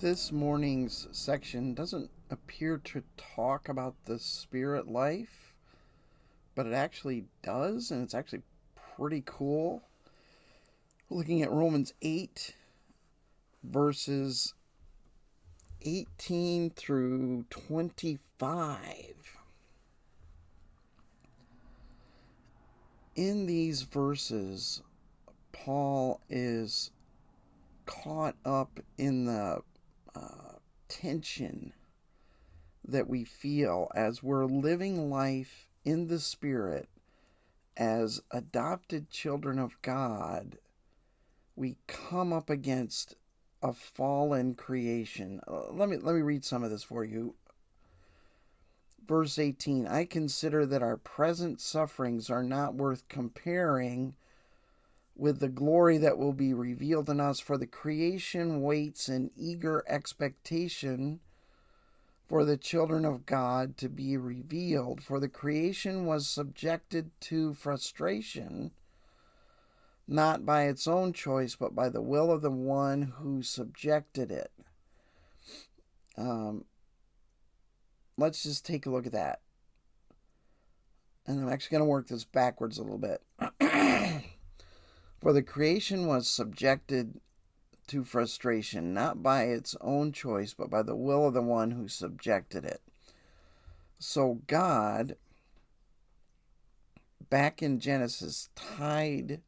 This morning's section doesn't appear to talk about the spirit life, but it actually does, and it's actually pretty cool. Looking at Romans 8, verses 18 through 25. In these verses, Paul is caught up in the tension that we feel as we're living life in the Spirit as adopted children of God. We come up against a fallen creation. Let me read some of this for you. Verse 18, I consider that our present sufferings are not worth comparing with the glory that will be revealed in us, for the creation waits in eager expectation for the children of God to be revealed. For the creation was subjected to frustration, not by its own choice, but by the will of the one who subjected it. Let's just take a look at that. And I'm actually going to work this backwards a little bit. For the creation was subjected to frustration, not by its own choice, but by the will of the one who subjected it. So God, back in Genesis, tied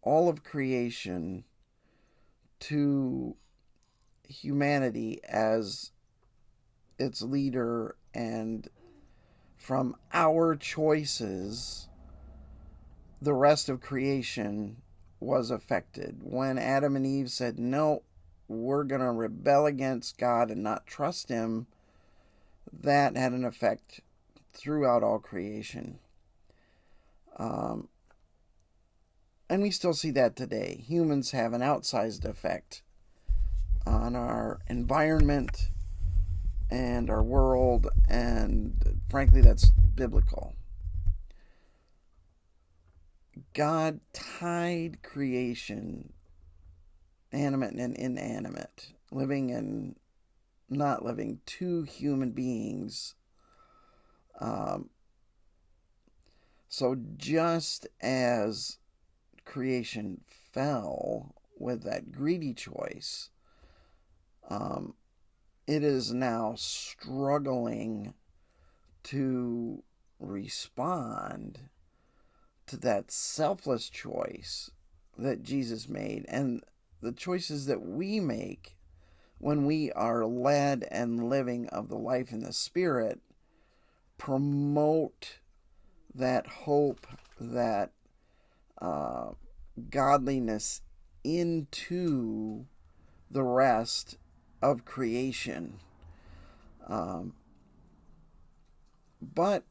all of creation to humanity as its leader, and from our choices, the rest of creation was affected. When Adam and Eve said, no, we're going to rebel against God and not trust Him, that had an effect throughout all creation. And we still see that today. Humans have an outsized effect on our environment and our world, and frankly, that's biblical. God tied creation, animate and inanimate, living and not living, to human beings. So just as creation fell with that greedy choice, it is now struggling to respond to that selfless choice that Jesus made, and the choices that we make when we are led and living of the life in the Spirit promote that hope, that godliness into the rest of creation. But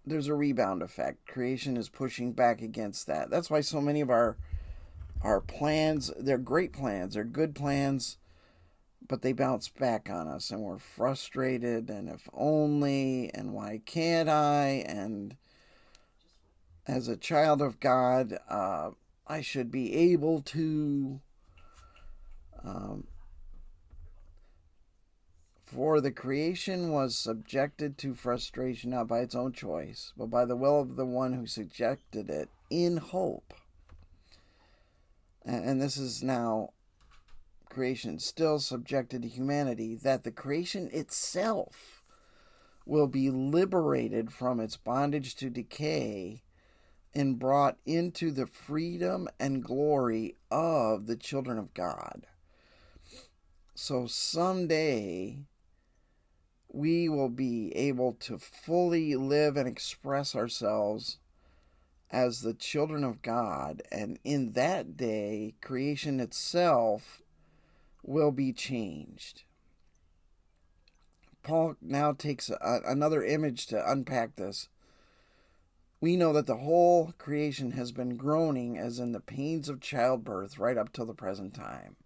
there's a rebound effect. Creation is pushing back against that. That's why so many of our plans, they're great plans, they're good plans, but they bounce back on us, and we're frustrated, and if only, and why can't I? And as a child of God, I should be able to. For the creation was subjected to frustration, not by its own choice, but by the will of the one who subjected it, in hope. And this is now creation still subjected to humanity, that the creation itself will be liberated from its bondage to decay and brought into the freedom and glory of the children of God. So someday we will be able to fully live and express ourselves as the children of God. And in that day, creation itself will be changed. Paul now takes another image to unpack this. We know that the whole creation has been groaning as in the pains of childbirth right up till the present time.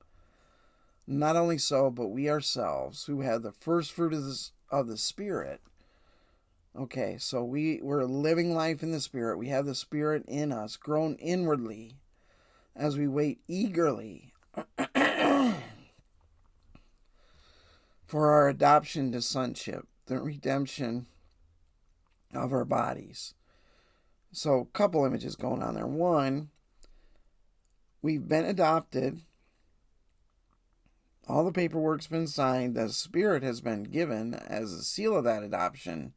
Not only so, but we ourselves, who have the first fruit of the Spirit. Okay, so we're living life in the Spirit. We have the Spirit in us, grown inwardly, as we wait eagerly for our adoption to sonship, the redemption of our bodies. So, a couple images going on there. One, we've been adopted. All the paperwork's been signed. The Spirit has been given as a seal of that adoption.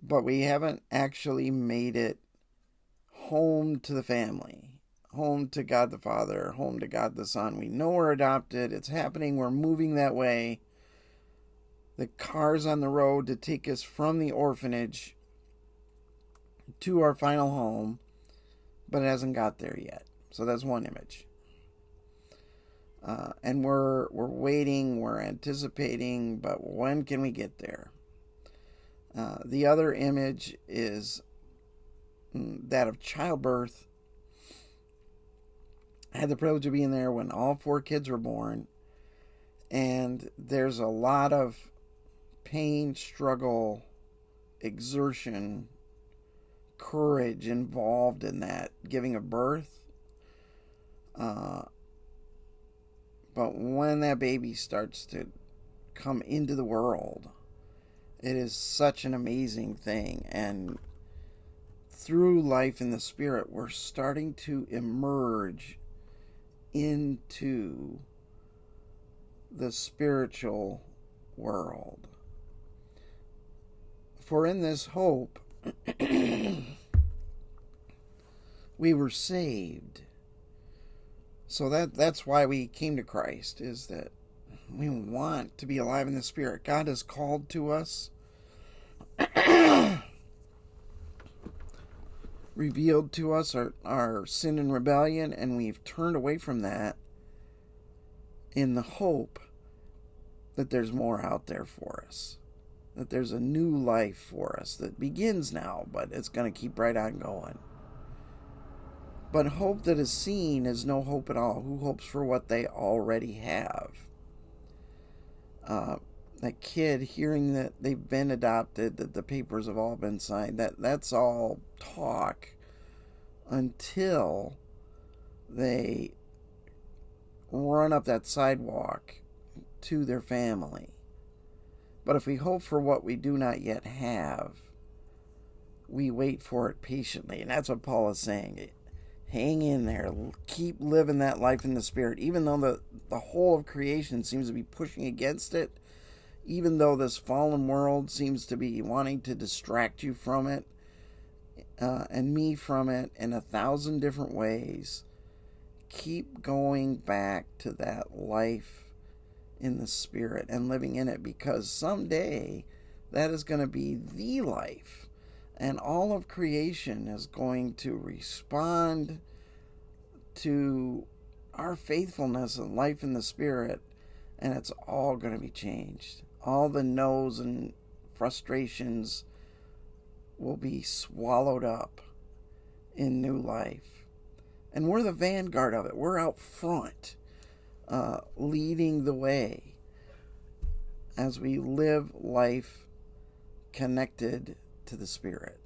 But we haven't actually made it home to the family, home to God the Father, home to God the Son. We know we're adopted. It's happening. We're moving that way. The car's on the road to take us from the orphanage to our final home, but it hasn't got there yet. So that's one image. And we're waiting, we're anticipating, but when can we get there? The other image is that of childbirth. I had the privilege of being there when all 4 kids were born, and there's a lot of pain, struggle, exertion, courage involved in that giving of birth. But when that baby starts to come into the world, it is such an amazing thing. And through life in the Spirit, we're starting to emerge into the spiritual world. For in this hope, we were saved. So that's why we came to Christ, is that we want to be alive in the Spirit. God has called to us, revealed to us our sin and rebellion, and we've turned away from that in the hope that there's more out there for us, that there's a new life for us that begins now, but it's going to keep right on going. But hope that is seen is no hope at all. Who hopes for what they already have? That kid hearing that they've been adopted, that the papers have all been signed, that's all talk until they run up that sidewalk to their family. But if we hope for what we do not yet have, we wait for it patiently. And that's what Paul is saying. Hang in there. Keep living that life in the Spirit. Even though the whole of creation seems to be pushing against it, even though this fallen world seems to be wanting to distract you from it, and me from it in 1,000 different ways, keep going back to that life in the Spirit and living in it, because someday that is going to be the life. And all of creation is going to respond to our faithfulness and life in the Spirit, and it's all going to be changed. All the no's and frustrations will be swallowed up in new life. And we're the vanguard of it. We're out front, leading the way as we live life connected to the Spirit.